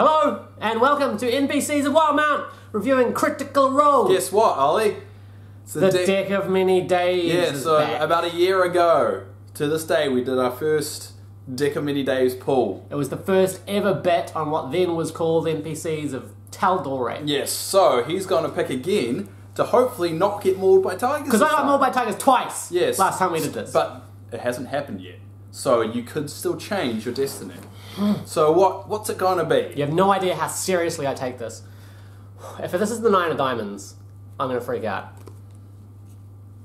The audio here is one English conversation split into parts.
Hello, and welcome to NPCs of Wildemount, reviewing Critical Role. Guess what, Ollie? It's the deck of many days. Yeah, so back. about a year ago, to this day, we did our first deck of many days pull. It was the first ever bet on what then was called NPCs of Tal'Dorei. Yes, so he's going to pick again to hopefully not get mauled by tigers. Because I got mauled by tigers twice. Yes. Last time we did this. But it hasn't happened yet. So you could still change your destiny. So what's it going to be? You have no idea how seriously I take this. If this is the 9 of diamonds, I'm going to freak out.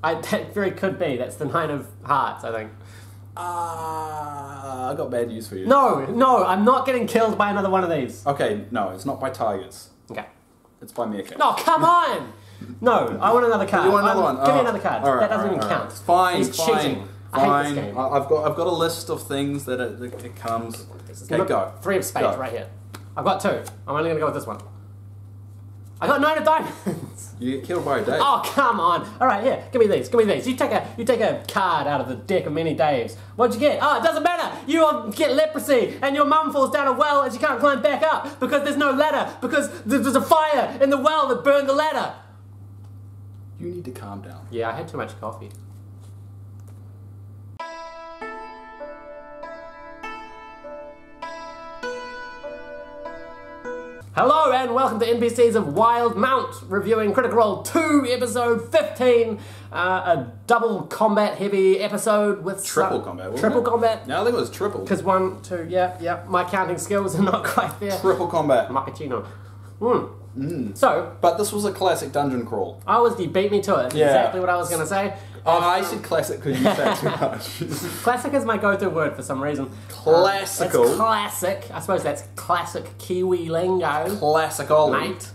That very could be. That's the 9 of hearts, I think. I got bad news for you. No, I'm not getting killed by another one of these. Okay, no, it's not by tigers. Okay. It's by meerkats. No, come on! No, I want another card. You want another one? Give me another card. That doesn't even count. Fine, He's fine. cheating. Fine. I hate this game. I've got a list of things that it comes. Okay, go. 3 of spades right here. I've got 2. I'm only going to go with this one. I got 9 of diamonds. You get killed by a date. Oh, come on. All right, here. Give me these. Give me these. You take a card out of the deck of many Daves. What'd you get? Oh, it doesn't matter. You get leprosy, and your mum falls down a well, and she can't climb back up because there's no ladder, because there's a fire in the well that burned the ladder. You need to calm down. Yeah, I had too much coffee. Hello and welcome to NPCs of Wildemount, reviewing Critical Role 2, episode 15, a double combat heavy episode with triple combat, wasn't triple it? combat. No, I think it was triple. Because 1, 2, yeah, my counting skills are not quite there. Triple combat. Macchiato. So, but this was a classic dungeon crawl. you beat me to it. Yeah. Exactly what I was going to say. Oh, I said classic because you said too much. Classic is my go-to word for some reason. Classical. It's classic. I suppose that's classic Kiwi lingo. Classical. Mate.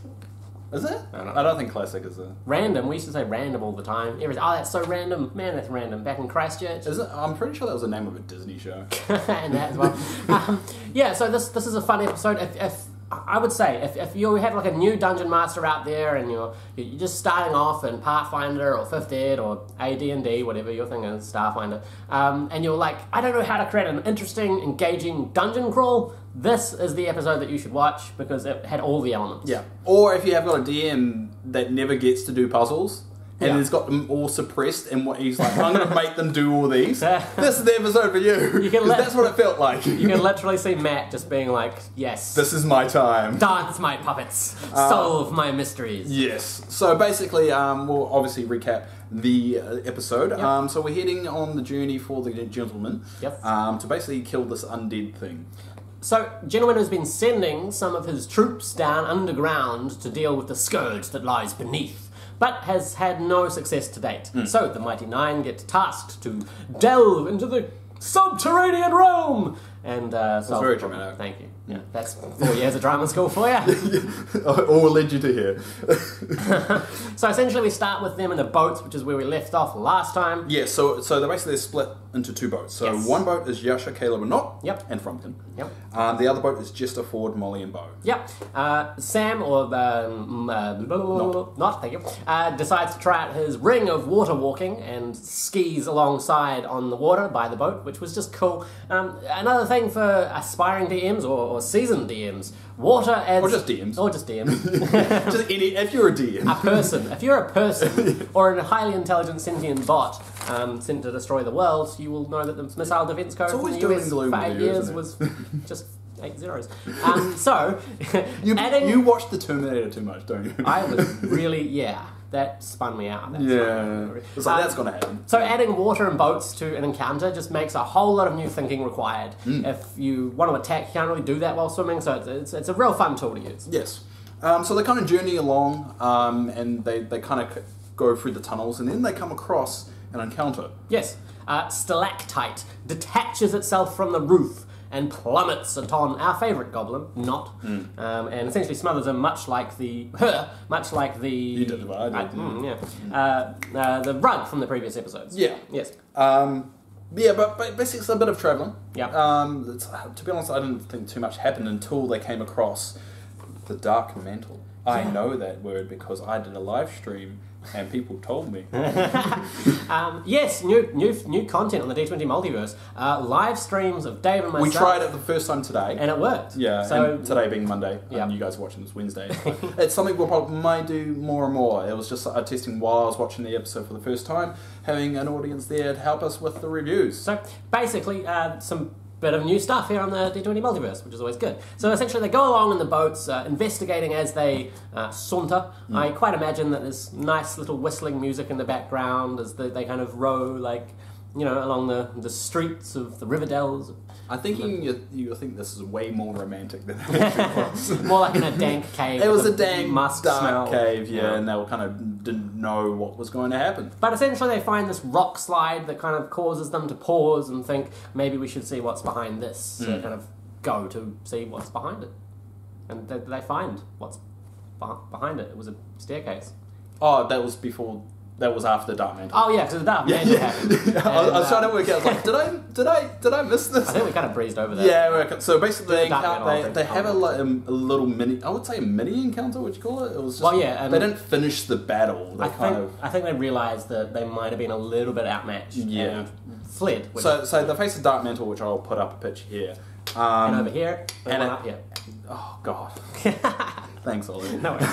Is it? I don't think classic is a... Random. We used to say random all the time. Oh, that's so random. Man, that's random. Back in Christchurch. Is it? I'm pretty sure that was the name of a Disney show. And that as well. Yeah, so this is a fun episode. If I would say, if you have like a new dungeon master out there and you're just starting off in Pathfinder or 5th Ed or AD&D, whatever your thing is, Starfinder, and you're like, I don't know how to create an interesting, engaging dungeon crawl, this is the episode that you should watch because it had all the elements. Yeah. Or if you have got a DM that never gets to do puzzles, and he's got them all suppressed, and what he's like, I'm going to make them do all these. This is the episode for you. Because that's what it felt like. You can literally see Matt just being like, yes. This is my time. Dance my puppets. Solve my mysteries. Yes. So basically, we'll obviously recap the episode. Yep. So we're heading on the journey for the gentleman to basically kill this undead thing. So, Gentleman has been sending some of his troops down underground to deal with the scourge that lies beneath, but has had no success to date. So the Mighty Nein get tasked to delve into the subterranean realm and solve That's very the problem. dramatic. Thank you. Yeah, that's 4 years of drama school for you. All led you to here. So essentially we start with them in the boats, which is where we left off last time. Yeah, so they're basically split into 2 boats. So one boat is Yasha, Caleb and Not, and Frumpkin. The other boat is Jester, Ford, Molly and Bo. Sam, or Not, thank you, decides to try out his ring of water walking and skis alongside on the water by the boat, which was just cool. Another thing for aspiring DMs or seasoned DMs, water adds... Or just DMs. Or just DMs. Just if you're a DM. A person. If you're a person, or a highly intelligent sentient bot sent to destroy the world, you will know that the missile defense code in the US for 8 years was just 8 zeros. So, you watched The Terminator too much, don't you? I was really, that spun me out. It's like, that's going to happen. So adding water and boats to an encounter just makes a whole lot of new thinking required. If you want to attack, you can't really do that while swimming, so it's a real fun tool to use. Yes. So they kind of journey along, and they kind of go through the tunnels, and then they come across an encounter. Yes. Stalactite detaches itself from the roof and plummets upon our favourite goblin, Not, and essentially smothers him, much like the... You did the the rug from the previous episodes. Yeah. Yes. But basically it's a bit of travelling. Yeah. To be honest, I didn't think too much happened until they came across the Dark Mantle. I know that word because I did a live stream and people told me. Yes, new content on the D20 Multiverse. Live streams of Dave and myself. We tried it the first time today. And it worked. Yeah, so, and today being Monday, and you guys are watching this Wednesday. It's something we'll probably might do more and more. It was just testing while I was watching the episode for the first time, having an audience there to help us with the reviews. So basically, some bit of new stuff here on the D20 Multiverse, which is always good. So essentially they go along in the boats, investigating as they saunter. I quite imagine that there's nice little whistling music in the background as they kind of row, like, you know, along the streets of the Riverdales. I think you think this is way more romantic than it actually was. More like in a dank cave. It was a dank, musk dark smell. cave, and they were kind of didn't know what was going to happen. But essentially they find this rock slide that kind of causes them to pause and think, maybe we should see what's behind this. So they kind of go to see what's behind it. And they find what's behind it. It was a staircase. Oh, that was after Dark Mantle. Oh yeah, because the Dark Mantle happened. I was trying to work out. I was like, did I miss this? I think we kind of breezed over that. Yeah. So basically, they have a little mini. I would say a mini encounter. Would you call it? It was just, they didn't finish the battle. I think they realised that they might have been a little bit outmatched. Yeah. And fled. So they face the Dark Mantle, which I'll put up a picture here. And over here, and up here. Oh God. Thanks, Ollie. No worries.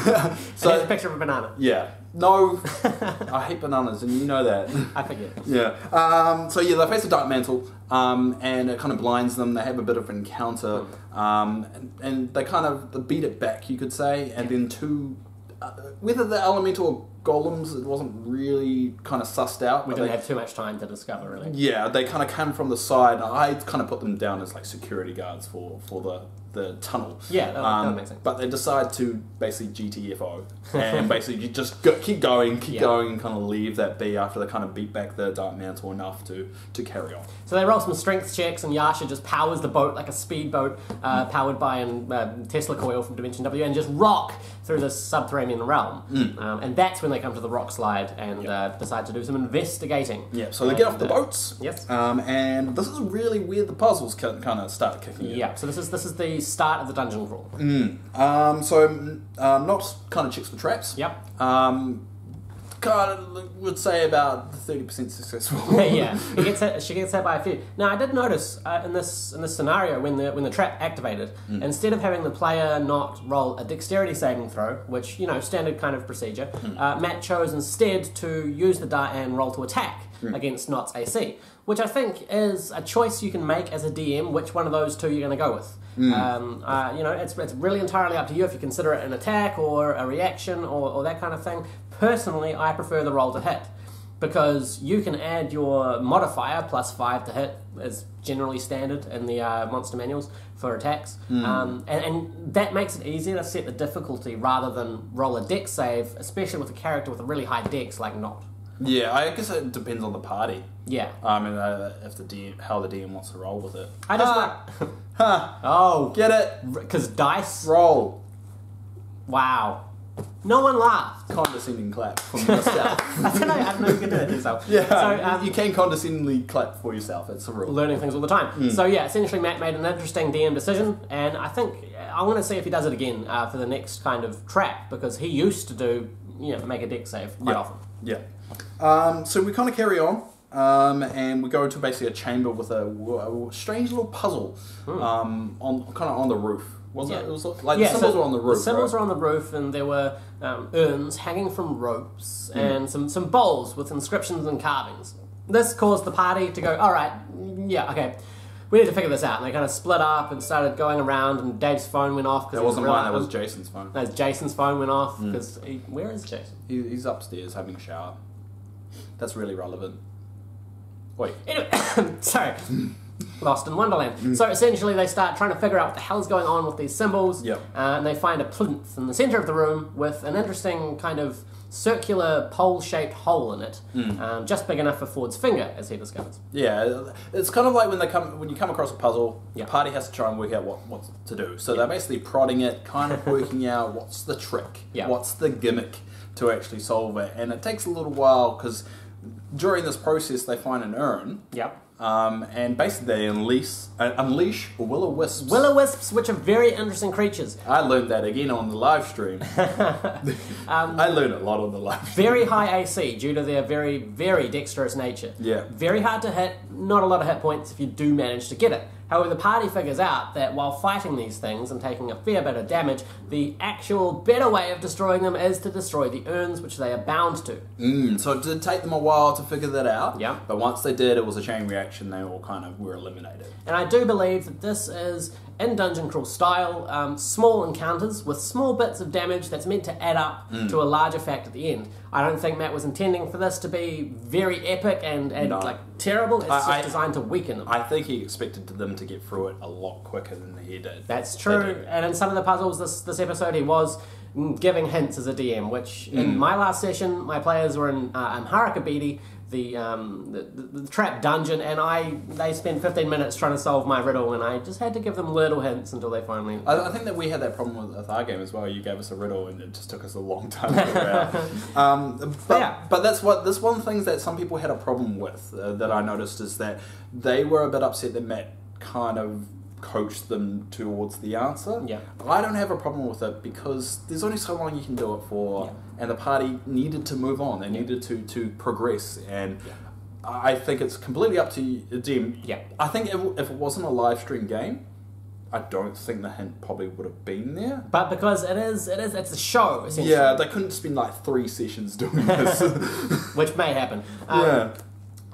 So here's a picture of a banana. Yeah. No, I hate bananas, and you know that. I forget. Yeah. So they face the Dark Mantle, and it kind of blinds them. They have a bit of an encounter, and they kind of beat it back, you could say. And then whether the elemental or golems, it wasn't really kind of sussed out. We didn't have too much time to discover, really. Yeah, they kind of came from the side. I kind of put them down as like security guards for the tunnel. Yeah, that makes sense. But they decide to basically GTFO and basically just keep going, and kind of leave that be after they kind of beat back the Dark Mantle enough to carry on. So they roll some strength checks, and Yasha just powers the boat like a speedboat powered by a Tesla coil from Dimension W, and just rock through this subterranean realm. And that's when they come to the rock slide and decide to do some investigating. Yeah, so they get off the boats. Yes. And this is really where the puzzles kind of start kicking in. Yeah, so this is the start of the dungeon crawl. Not kind of checks for traps. Yep. Kind of would say about 30% successful. Yeah, she gets hit by a few. Now, I did notice in this scenario when the trap activated, instead of having the player not roll a dexterity saving throw, which standard kind of procedure, Matt chose instead to use the die and roll to attack against Nott's AC, which I think is a choice you can make as a DM. Which one of those two you're going to go with? It's really entirely up to you if you consider it an attack or a reaction or that kind of thing. Personally, I prefer the roll to hit, because you can add your modifier +5 to hit, as generally standard in the monster manuals for attacks, and that makes it easier to set the difficulty rather than roll a dex save, especially with a character with a really high dex like Nott. Yeah, I guess it depends on the party. Yeah. I mean, if how the DM wants to roll with it. I just Oh, get it? Because dice roll. Wow. No one laughed. Condescending clap from yourself. I don't know if you can do it yourself. Yeah, so, you can condescendingly clap for yourself. It's a rule. Learning things all the time. So yeah, essentially Matt made an interesting DM decision, and I think I want to see if he does it again for the next kind of trap, because he used to make a dex save quite often. Yeah. So we kind of carry on, and we go to basically a chamber with a strange little puzzle on the roof. It was like the symbols were on the roof. The symbols were on the roof, and there were urns hanging from ropes and some bowls with inscriptions and carvings. This caused the party to go, all right, okay, we need to figure this out. And they kind of split up and started going around, and Dave's phone went off. That wasn't mine, that was Jason's phone. No, Jason's phone went off, because where is Jason? He's upstairs having a shower. That's really relevant. Wait. Anyway, sorry. Lost in Wonderland. So essentially they start trying to figure out what the hell's going on with these symbols, and they find a plinth in the centre of the room with an interesting kind of circular pole-shaped hole in it, just big enough for Ford's finger, as he discovers. Yeah, it's kind of like when you come across a puzzle, the party has to try and work out what to do. So they're basically prodding it, kind of working out what's the trick, what's the gimmick to actually solve it, and it takes a little while, because during this process they find an urn. and basically they unleash will-o-wisps. Will-o-wisps, which are very interesting creatures. I learned that again on the live stream. I learned a lot on the live stream. Very high AC due to their very, very dexterous nature. Yeah. Very hard to hit, not a lot of hit points if you do manage to get it. However, the party figures out that while fighting these things and taking a fair bit of damage, the actual better way of destroying them is to destroy the urns which they are bound to. So it did take them a while to figure that out. Yeah. But once they did, it was a chain reaction. They all kind of were eliminated. And I do believe that this is, in Dungeon Crawl style, small encounters with small bits of damage that's meant to add up to a large effect at the end. I don't think Matt was intending for this to be very epic and No. like terrible. It's just designed to weaken them. I think he expected them to get through it a lot quicker than he did. That's true. And in some of the puzzles this episode, he was giving hints as a DM, which in my last session, my players were in Harakabidi, the trap dungeon, and they spent 15 minutes trying to solve my riddle, and I just had to give them little hints until they finally... I think that we had that problem with our game as well. You gave us a riddle and it just took us a long time to figure out. But that's one of the things that some people had a problem with that I noticed is that they were a bit upset that Matt kind of coached them towards the answer. Yeah. I don't have a problem with it because there's only so long you can do it for, and the party needed to move on. They needed to progress, and I think it's completely up to them. Yeah. I think if it wasn't a live stream game, I don't think the hint probably would have been there. But because it's a show, essentially. Yeah, they couldn't spend like 3 sessions doing this. Which may happen.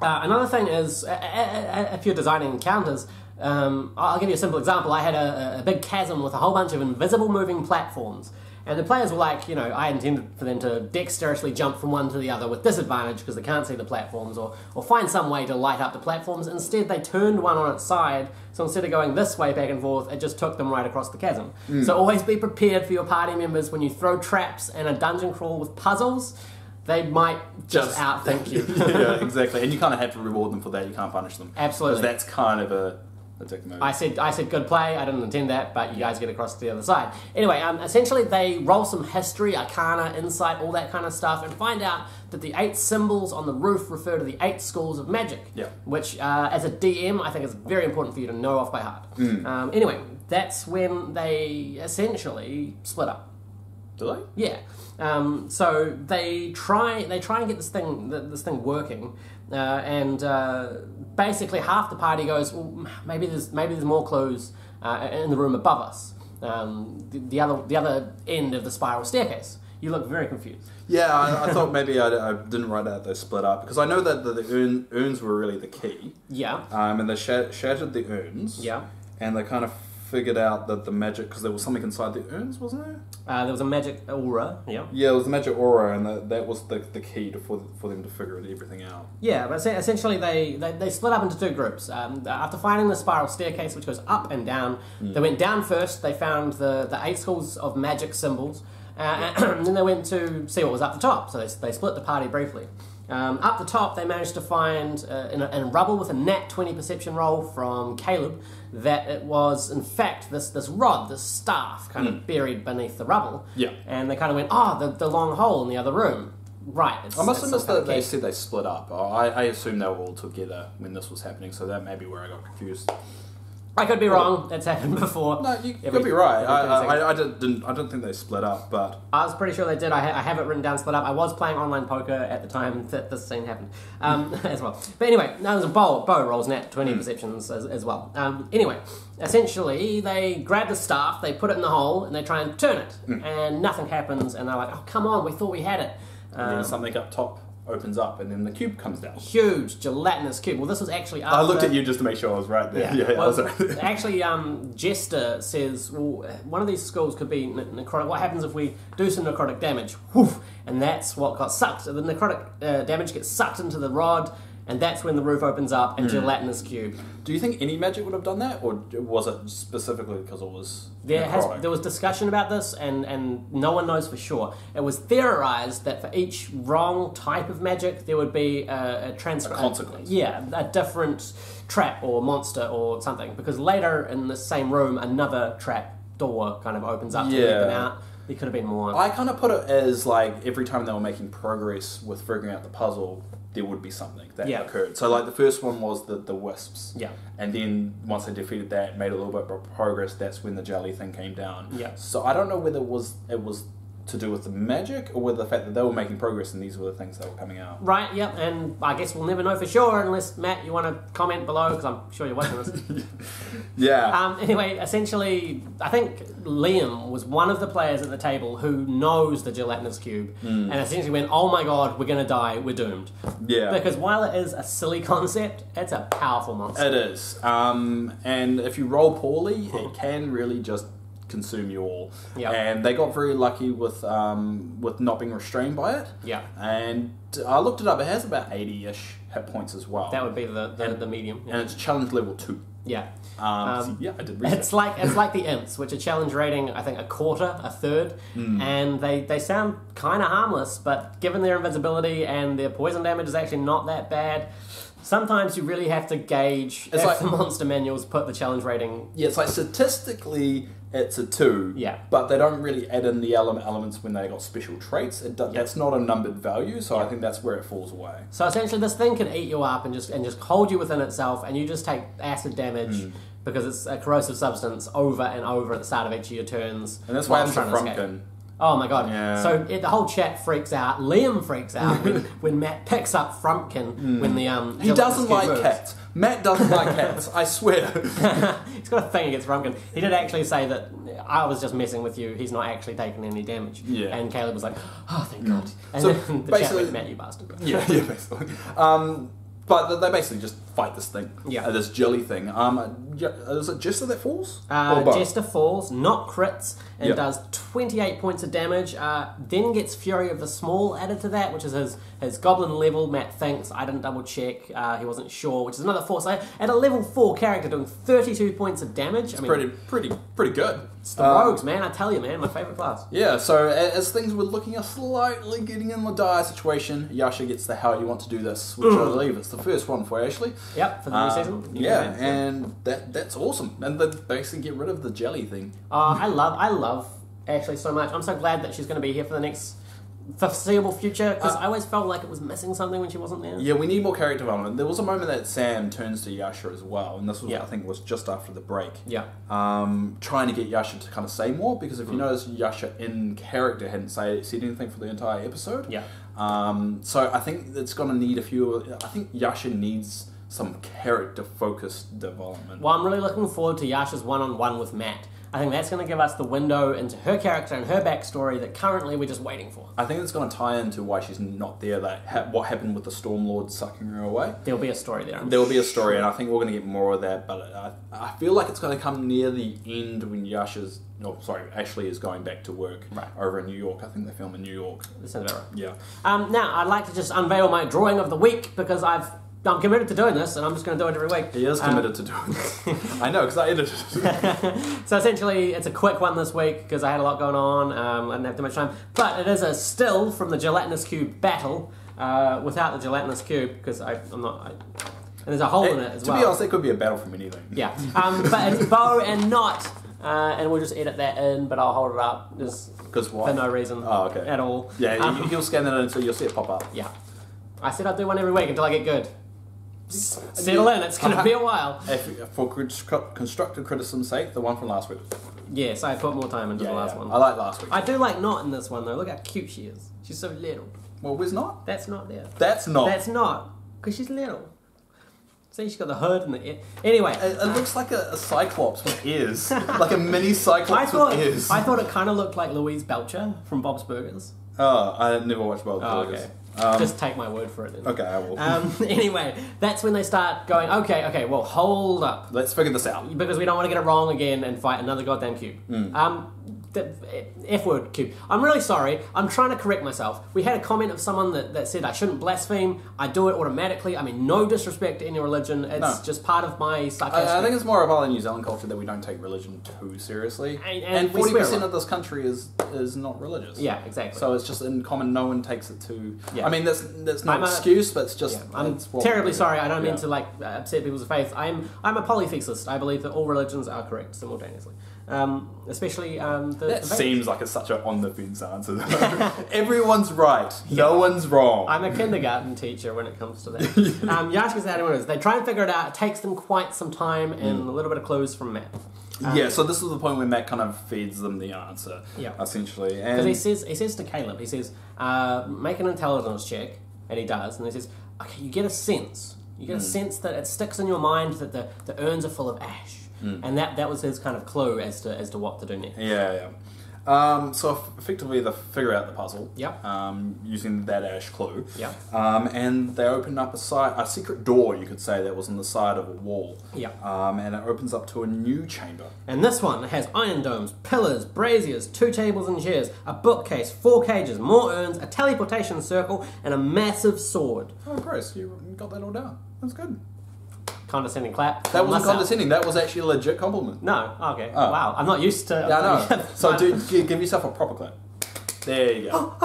Another thing is, if you're designing encounters, I'll give you a simple example. I had a big chasm with a whole bunch of invisible moving platforms. And the players were like, I intended for them to dexterously jump from one to the other with disadvantage because they can't see the platforms or find some way to light up the platforms. Instead, they turned one on its side. So instead of going this way back and forth, it just took them right across the chasm. So always be prepared for your party members when you throw traps in a dungeon crawl with puzzles. They might just outthink you. Yeah, exactly. And you kind of have to reward them for that. You can't punish them. Absolutely. Because that's kind of a dick move. I said good play. I didn't intend that, but you guys get across to the other side. Anyway, essentially they roll some history, arcana, insight, all that kind of stuff, and find out that the 8 symbols on the roof refer to the 8 schools of magic. Yeah. Which, as a DM, I think is very important for you to know off by heart. Anyway, that's when they essentially split up. Do they? Yeah. So they try and get this thing working, and basically half the party goes, well, maybe there's more clues in the room above us. The other end of the spiral staircase. You look very confused. Yeah, I thought maybe I didn't write out they split up because I know that the urns were really the key. Yeah. And they shattered the urns. Yeah. And they kind of figured out that the magic, because there was something inside the urns, wasn't there? There was a magic aura, yeah. Yeah, it was the magic aura, and that was the key for them to figure everything out. Yeah, but essentially they split up into 2 groups. After finding the spiral staircase, which goes up and down, they went down first, they found the 8 schools of magic symbols, and then they went to see what was up the top, so they split the party briefly. Up the top, they managed to find, in rubble with a nat 20 perception roll from Caleb, that it was, in fact, this rod, this staff, kind of buried beneath the rubble. Yeah. And they kind of went, the long hole in the other room. Right. I must have missed that they said they split up. I assumed they were all together when this was happening, so that may be where I got confused. I could be wrong. It's happened before. No, you could be right. I don't think they split up, but I was pretty sure they did. I have it written down split up. I was playing online poker at the time that this scene happened as well. But anyway, no, there's a bow rolls nat 20 perceptions as well. Anyway, essentially they grab the staff, they put it in the hole, and they try and turn it, and nothing happens. And they're like, "Oh, come on, we thought we had it." And then something up top opens up, and then the cube comes down. Huge gelatinous cube. Well, this was actually after... I looked at you just to make sure I was right there. Yeah, well, I was right. Actually, Jester says, well, one of these schools could be necrotic. What happens if we do some necrotic damage? Woof! And that's what got sucked. So the necrotic damage gets sucked into the rod, and that's when the roof opens up and gelatinous cube. Do you think any magic would have done that, or was it specifically because it was there was discussion about this, and no one knows for sure. It was theorized that for each wrong type of magic, there would be a consequence. A different trap or monster or something. Because later in the same room, another trap door kind of opens up to let them out. There could have been more. I kind of put it as like every time they were making progress with figuring out the puzzle, there would be something that occurred. So like the first one was the wisps. Yeah. And then once they defeated that, made a little bit of progress, that's when the jelly thing came down. Yeah. So I don't know whether it was to do with the magic or with the fact that they were making progress and these were the things that were coming out. Right, yep, and I guess we'll never know for sure unless, Matt, you want to comment below, because I'm sure you're watching this. Yeah. Anyway, essentially, I think Liam was one of the players at the table who knows the gelatinous cube, and essentially went, oh my god, we're going to die, we're doomed. Yeah. Because while it is a silly concept, it's a powerful monster. It is. And if you roll poorly, it can really just consume you all. Yeah. And they got very lucky with not being restrained by it. Yeah. And I looked it up. It has about 80-ish hit points as well. That would be the medium. Yeah. And it's challenge level 2. Yeah. So yeah, I did research. It's like the imps, which are challenge rating, I think, a quarter, a third, and they sound kind of harmless, but given their invisibility and their poison damage is actually not that bad. Sometimes you really have to gauge if the monster manuals put the challenge rating. Yeah, it's like statistically it's a 2. Yeah. But they don't really add in the elements when they got special traits. That's not a numbered value, so I think that's where it falls away. So essentially, this thing can eat you up and just hold you within itself, and you just take acid damage because it's a corrosive substance over and over at the start of each of your turns. And that's why I'm Frumpkin. Oh my god. Yeah. So the whole chat freaks out. Liam freaks out when Matt picks up Frumpkin when the He doesn't like cats. Matt doesn't like cats, I swear. He's got a thing against Frumpkin. He did actually say that I was just messing with you, he's not actually taking any damage. Yeah. And Caleb was like, oh thank god. And So then the chat went, Matt, you bastard. Yeah, basically. But they basically just fight this thing. Yeah. This jelly thing. Is it Jester that falls? Jester falls, not crits, and does 28 points of damage. Then gets Fury of the Small added to that, which is his goblin level. Matt thinks. I didn't double check. He wasn't sure, which is another 4. So at a level 4 character doing 32 points of damage. It's pretty good. It's the rogues, man. I tell you, man. My favourite class. Yeah, so as things were looking slightly getting in the dire situation, Yasha gets the how you want to do this, which I believe it's the first one for Ashley. Yep, for the new season. Yeah, and that's awesome. And they basically get rid of the jelly thing. I love Ashley so much. I'm so glad that she's going to be here for the next foreseeable future, because I always felt like it was missing something when she wasn't there. Yeah, we need more character development. There was a moment that Sam turns to Yasha as well, and this was I think was just after the break. Yeah. Trying to get Yasha to kind of say more, because if you notice, Yasha in character hadn't said anything for the entire episode. Yeah. So I think it's going to need a few. I think Yasha needs some character-focused development. Well, I'm really looking forward to Yasha's one-on-one with Matt. I think that's going to give us the window into her character and her backstory that currently we're just waiting for. I think it's going to tie into why she's not there, what happened with the Stormlord sucking her away. There'll be a story there. There will be a story, and I think we're going to get more of that, but I feel like it's going to come near the end when Ashley is going back to work over in New York. I think they film in New York. That sounds about right. Yeah. Now, I'd like to just unveil my drawing of the week, because I'm committed to doing this, and I'm just going to do it every week. He is committed to doing this. I know, because I edited it. So essentially, it's a quick one this week, because I had a lot going on. I didn't have too much time. But it is a still from the Gelatinous Cube battle, without the Gelatinous Cube, because I'm not... and there's a hole in it as well. To be honest, it could be a battle from anything. Yeah. But it's bow and not, and we'll just edit that in, but I'll hold it up just for no reason at all. Yeah, you'll scan that in, so you'll see it pop up. Yeah. I said I'd do one every week until I get good. Settle in, it's going to be a while. For constructive criticism's sake, the one from last week. Yes, I put more time into the last one. I like last week. I do like Not in this one, though. Look how cute she is. She's so little. Well, where's Not? That's not there. That's not. That's not. Because she's little. See, she's got the hood and the ear. Anyway. It looks like a Cyclops with ears. Like a mini Cyclops with ears. I thought it kind of looked like Louise Belcher from Bob's Burgers. Oh, I never watched Bob's Burgers. Okay. Just take my word for it then. Okay, I will. Anyway, that's when they start going, okay, well, hold up. Let's figure this out. Because we don't want to get it wrong again and fight another goddamn cube. The F-word cube. I'm really sorry. I'm trying to correct myself. We had a comment of someone that said I shouldn't blaspheme. I do it automatically. I mean, no disrespect to any religion. It's just part of my sarcastic... I think it's more about the New Zealand culture that we don't take religion too seriously. And 40% of this country is not religious. Yeah, exactly. So it's just in common, no one takes it too... Yeah. I mean, that's no excuse, but it's just... Yeah, I'm terribly sorry. I don't mean to upset people's faith. I'm a polytheist. I believe that all religions are correct simultaneously. especially That seems like it's such an on-the-fence answer. Everyone's right. No one's wrong. I'm a kindergarten teacher when it comes to that. Yasha's the only one. They try and figure it out. It takes them quite some time and a little bit of clues from Matt. Yeah, so this is the point where Matt kind of feeds them the answer, essentially. Because he says to Caleb, he says, make an intelligence check, and he does, and he says, okay, you get a sense. You get a sense that it sticks in your mind that the urns are full of ash. And that was his kind of clue as to what to do next. Yeah. So effectively they figure out the puzzle. Using that ash clue. And they open up a secret door, you could say, that was on the side of a wall. And it opens up to a new chamber. And this one has iron domes, pillars, braziers, 2 tables and chairs, a bookcase, 4 cages, more urns, a teleportation circle, and a massive sword. Oh, Chris, you got that all down. That's good. Condescending clap. That wasn't condescending. That was actually a legit compliment. No. Okay. Oh. Wow. I'm not used to... Yeah, I know. So give yourself a proper clap. There you go.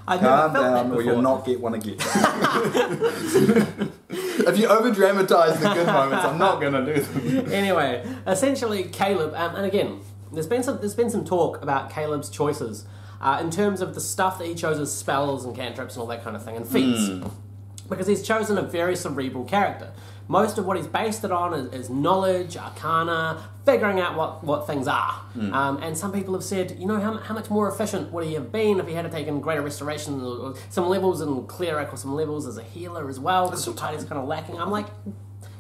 Calm down or you'll not get one again. If you over-dramatise the good moments, I'm not going to do them. Anyway, essentially Caleb... and again, there's been some talk about Caleb's choices in terms of the stuff that he chose as spells and cantrips and all that kind of thing, and feats. Because he's chosen a very cerebral character. Most of what he's based it on is knowledge, arcana, figuring out what things are. And some people have said, you know, how much more efficient would he have been if he had taken greater restoration or some levels in cleric or some levels as a healer as well, because the party's kind of lacking. I'm like,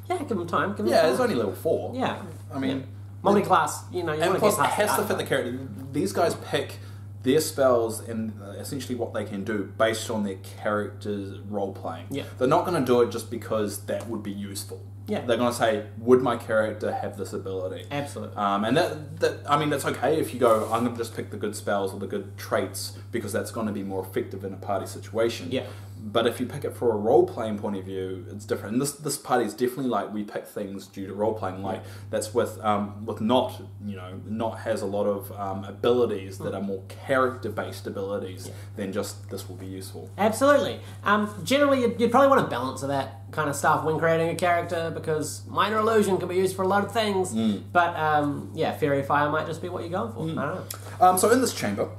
yeah, give him time. It's only level 4. Yeah. I mean... Multi-class, you know, you and want plus to it get has to fit the character. These guys pick their spells and essentially what they can do based on their character's role-playing. They're not going to do it just because that would be useful. They're going to say, would my character have this ability? Absolutely. And I mean, that's okay if you go, I'm going to just pick the good spells or the good traits because that's going to be more effective in a party situation. But if you pick it for a role-playing point of view, it's different. And this party is definitely like, we pick things due to role-playing. Like, that's with Not, you know, Not has a lot of abilities that are more character-based abilities than just, this will be useful. Absolutely. Generally, you'd probably want a balance of that kind of stuff when creating a character, because minor illusion can be used for a lot of things. But, Fairy Fire might just be what you're going for. I don't know. So in this chamber,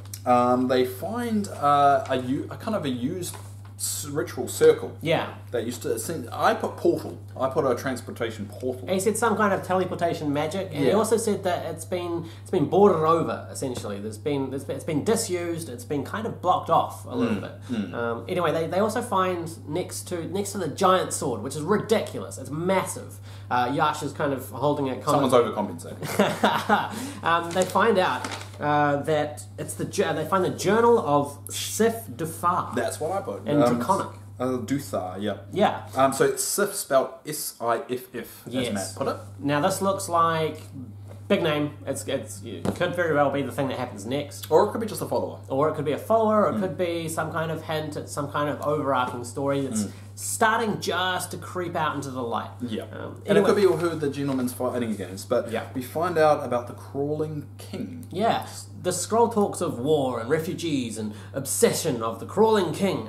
they find a kind of a used ritual circle. That used to... I put portal. I put a transportation portal. He said some kind of teleportation magic, and he also said that it's been boarded over, essentially. It's been disused, it's been kind of blocked off a little bit. Anyway, they also find next to the giant sword, which is ridiculous. It's massive. Yash is kind of holding it... Someone's overcompensating. They find out that it's they find the journal of Sif Dufar. That's what I put. In Draconic. Duthar, so it's Sif spelled S-I-F-F, as Matt put it. Now this looks like... big name. It could very well be the thing that happens next. Or it could be just a follower. Or it could be a follower, or it could be some kind of hint at some kind of overarching story that's starting just to creep out into the light. And it could be who the gentleman's fighting against, but we find out about the Crawling King. The scroll talks of war and refugees and obsession of the Crawling King.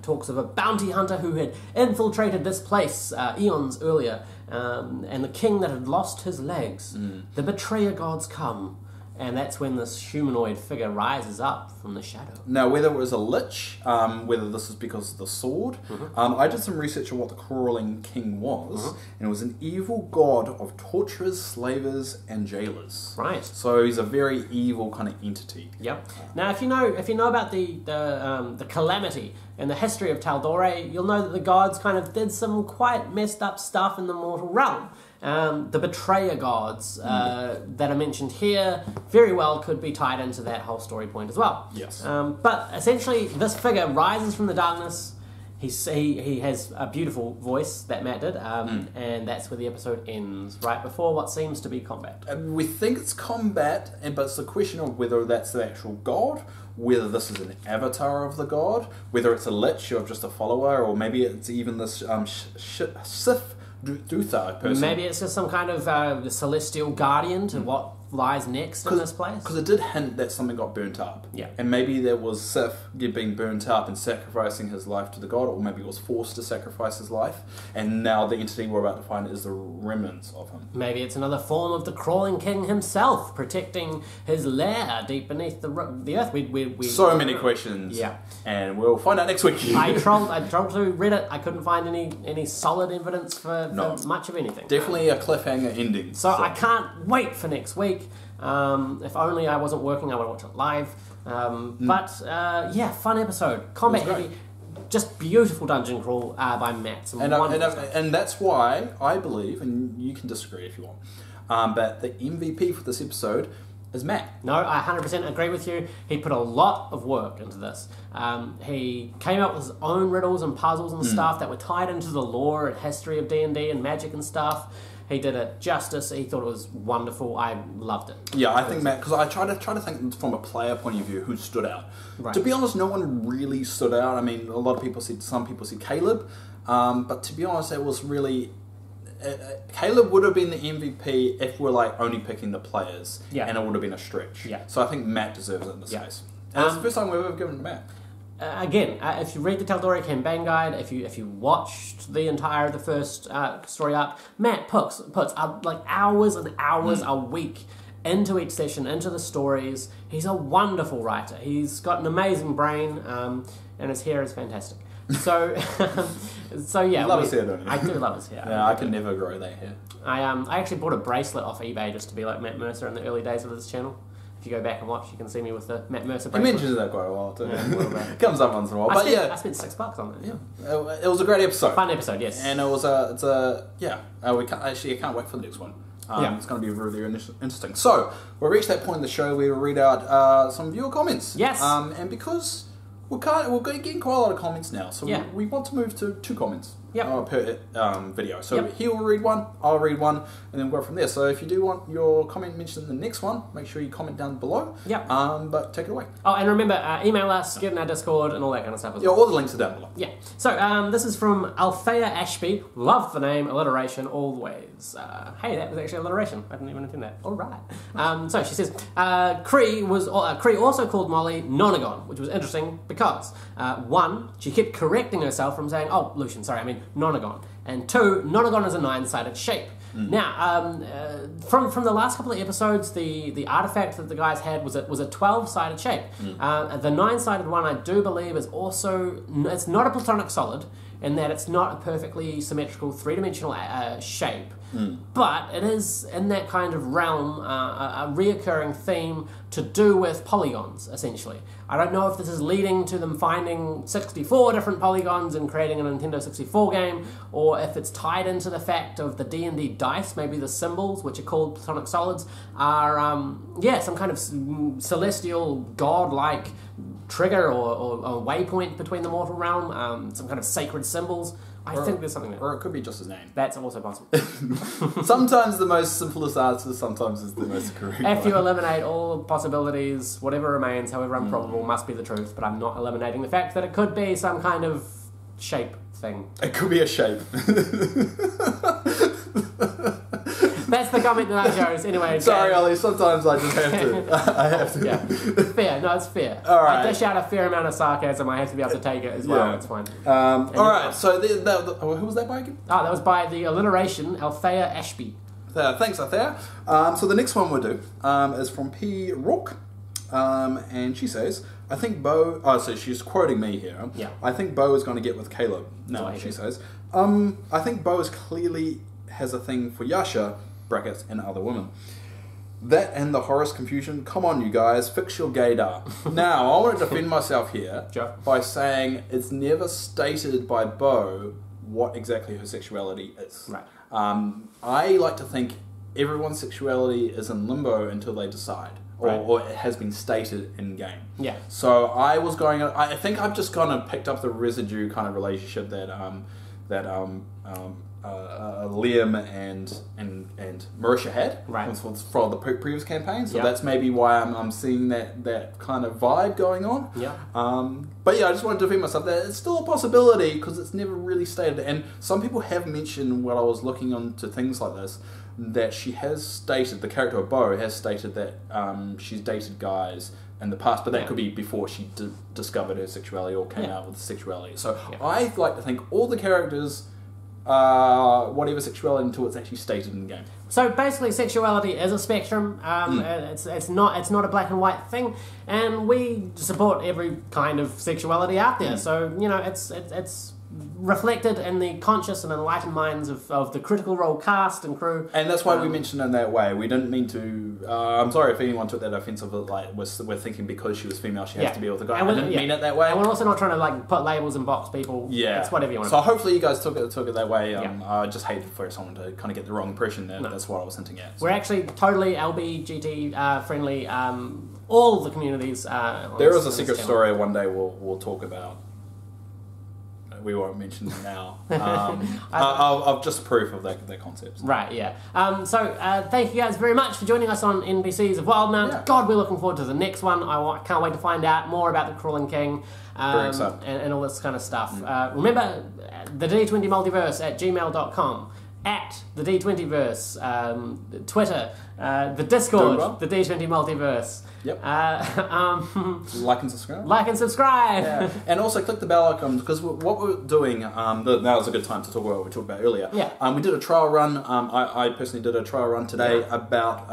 Talks of a bounty hunter who had infiltrated this place eons earlier, and the king that had lost his legs. The betrayer gods come, and that's when this humanoid figure rises up from the shadow. Now, whether it was a lich, whether this is because of the sword, I did some research on what the Crawling King was, and it was an evil god of torturers, slavers, and jailers. So he's a very evil kind of entity. Now, if you know about the calamity in the history of Tal'Dorei, you'll know that the gods kind of did some quite messed up stuff in the mortal realm. The betrayer gods that are mentioned here very well could be tied into that whole story point as well. But essentially, this figure rises from the darkness. He has a beautiful voice that Matt did, and that's where the episode ends, right before what seems to be combat. We think it's combat, but it's the question of whether that's the actual god, whether this is an avatar of the god, whether it's a lich or just a follower, or maybe it's even this Sif Duthar person. Maybe it's just some kind of celestial guardian to what lies next in this place. Because it did hint that something got burnt up. Yeah. And maybe there was Sif being burnt up and sacrificing his life to the god, or maybe he was forced to sacrifice his life, and now the entity we're about to find is the remnants of him. Maybe it's another form of the crawling king himself, protecting his lair deep beneath the earth. We So many questions. Yeah. And we'll find out next week. I trolled through Reddit. I couldn't find any solid evidence for much of anything. Definitely a cliffhanger ending. So I can't wait for next week. If only I wasn't working, I would watch it live. But fun episode. Combat heavy. Just beautiful dungeon crawl by Matt. And that's why I believe, and you can disagree if you want, but the MVP for this episode is Matt. No, I 100% agree with you. He put a lot of work into this. He came up with his own riddles and puzzles and stuff that were tied into the lore and history of D&D and magic and stuff. He did it justice. He thought it was wonderful. I loved it. Yeah, I think Matt, because I try to think from a player point of view who stood out. Right. To be honest, no one really stood out. I mean, some people said Caleb, but to be honest, it was really Caleb would have been the MVP if we're like only picking the players, and it would have been a stretch. Yeah. So I think Matt deserves it in this case. And it's the first time we've ever given it to Matt. Again, if you read the Tal'Dorei campaign guide, if you watched the first story arc, Matt puts like hours and hours a week into each session, into the stories. He's a wonderful writer. He's got an amazing brain, and his hair is fantastic. So, yeah, you love his hair, don't you? I do love his hair. Yeah, I can never grow that hair. I actually bought a bracelet off eBay just to be like Matt Mercer in the early days of this channel. If you go back and watch, you can see me with the Matt Mercer bracelet. He mentions that quite a while too. It comes up once in a while. I spent $6 on it. Yeah, it was a great episode. Fun episode, yes. And it was I can't wait for the next one. It's going to be really interesting. So we reached that point in the show where we read out some viewer comments. Yes. And because we're getting quite a lot of comments now, so we want to move to 2 comments per video. So he will read one, I'll read one, and then we'll go from there. So if you do want your comment mentioned in the next one, make sure you comment down below. Yep. But take it away. Oh, and remember, email us, get in our Discord, and all that kind of stuff as well. Yeah, all the links are down below. Yeah. So this is from Althea Ashby. Love the name, alliteration always. Hey, that was actually alliteration. I didn't even intend that. All right. So she says, Cree also called Molly Nonagon, which was interesting because 1, she kept correcting herself from saying, oh, Lucian, sorry, I mean Nonagon. And 2, Nonagon is a 9-sided shape. Now, from the last couple of episodes, the artifact that the guys had was a 12-sided shape. The 9-sided one, I do believe, is also, it's not a platonic solid in that it's not a perfectly symmetrical 3-dimensional shape. But it is in that kind of realm, a reoccurring theme to do with polygons, essentially. I don't know if this is leading to them finding 64 different polygons and creating a Nintendo 64 game, or if it's tied into the fact of the D&D dice, maybe the symbols, which are called platonic solids, are, some kind of celestial, god-like trigger or waypoint between the mortal realm, some kind of sacred symbols. I think there's something there. Or it could be just his name. That's also possible. Sometimes the most simplest answer, sometimes is the most correct. If you eliminate all possibilities, whatever remains, however improbable, must be the truth. But I'm not eliminating the fact that it could be some kind of shape thing. It could be a shape. That's the comment that I chose. Anyway. Sorry, Ollie. Sometimes I just have to. I have to. Yeah. Fair. No, it's fair. All right. I dish out a fair amount of sarcasm. I have to be able to take it as well. Yeah. It's fine. All right. So who was that by again? Oh, that was by the alliteration Althea Ashby. Thanks, Althea. So the next one we'll do is from P. Rook. And she says, I think Bo... Oh, so she's quoting me here. Yeah. I think Bo is going to get with Caleb. No, she says. I think Bo is clearly has a thing for Yasha, brackets, and other women. That and the Horus confusion. Come on, you guys. Fix your gaydar. Now, I want to defend myself here by saying it's never stated by Bo what exactly her sexuality is. Right. I like to think everyone's sexuality is in limbo until they decide. Or it has been stated in game. Yeah. So I think I've just kind of picked up the residue kind of relationship that Liam and Marisha had for the previous campaign. So that's maybe why I'm seeing that kind of vibe going on. Yeah. But yeah, I just wanted to defend myself that it's still a possibility because it's never really stated. And some people have mentioned when I was looking onto things like this that she has stated, the character of Bo has stated that she's dated guys in the past, but that could be before she discovered her sexuality or came out with sexuality. So I like to think all the characters whatever sexuality until it's actually stated in the game. So basically, sexuality is a spectrum. It's not a black and white thing, and we support every kind of sexuality out there. So it's reflected in the conscious and enlightened minds of the Critical Role cast and crew. And that's why we mentioned it in that way. We didn't mean to... I'm sorry if anyone took that offensive, like we're thinking because she was female she has to be with a guy. I didn't mean it that way. And we're also not trying to like put labels and box people. Yeah. It's whatever you want. So hopefully you guys took it that way. I just hated for someone to kind of get the wrong impression that that's what I was hinting at. So. We're actually totally LBGT friendly. All the communities. There is a secret story one day we'll talk about. We won't mention it now. I've just proof of that concept. Right, yeah. So thank you guys very much for joining us on NPCs of Wildemount. Yeah. God, we're looking forward to the next one. I can't wait to find out more about the Crawling King and all this kind of stuff. Remember, the D20 Multiverse at gmail.com, at the D20verse, Twitter, the Discord, the D20 Multiverse. Yep. Like and subscribe. Like and subscribe. Yeah. And also click the bell icon because what we're doing. Now is a good time to talk about what we talked about earlier. Yeah. We did a trial run. I personally did a trial run today about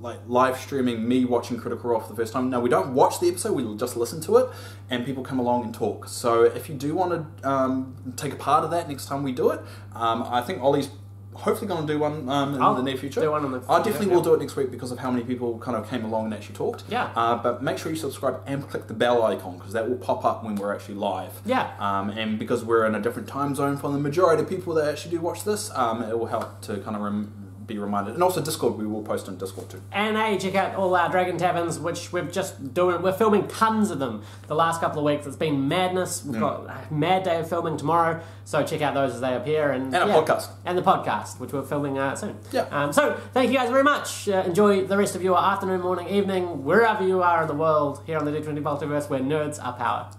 like live streaming me watching Critical Role for the first time. Now we don't watch the episode; we just listen to it, and people come along and talk. So if you do want to take a part of that next time we do it, I think Ollie's hopefully going to do one in the near future. Do one in the future. I definitely will do it next week because of how many people kind of came along and actually talked. Yeah. But make sure you subscribe and click the bell icon because that will pop up when we're actually live. Yeah. And because we're in a different time zone from the majority of people that actually do watch this, it will help to kind of be reminded. And also Discord, we will post on Discord too. And hey, check out all our Dragon Taverns, which we're filming tons of them the last couple of weeks. It's been madness. We've got a mad day of filming tomorrow, so check out those as they appear. And a podcast. And the podcast, which we're filming soon. Yeah. So thank you guys very much. Enjoy the rest of your afternoon, morning, evening, wherever you are in the world, here on the D20 Multiverse, where nerds are power.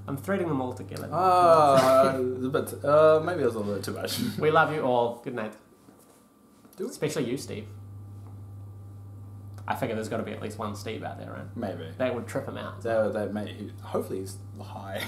I'm threading them all together. But maybe that was a little bit too much. We love you all. Good night. Especially you, Steve. I figure there's got to be at least one Steve out there, right? Maybe. That would trip him out. Hopefully he's high.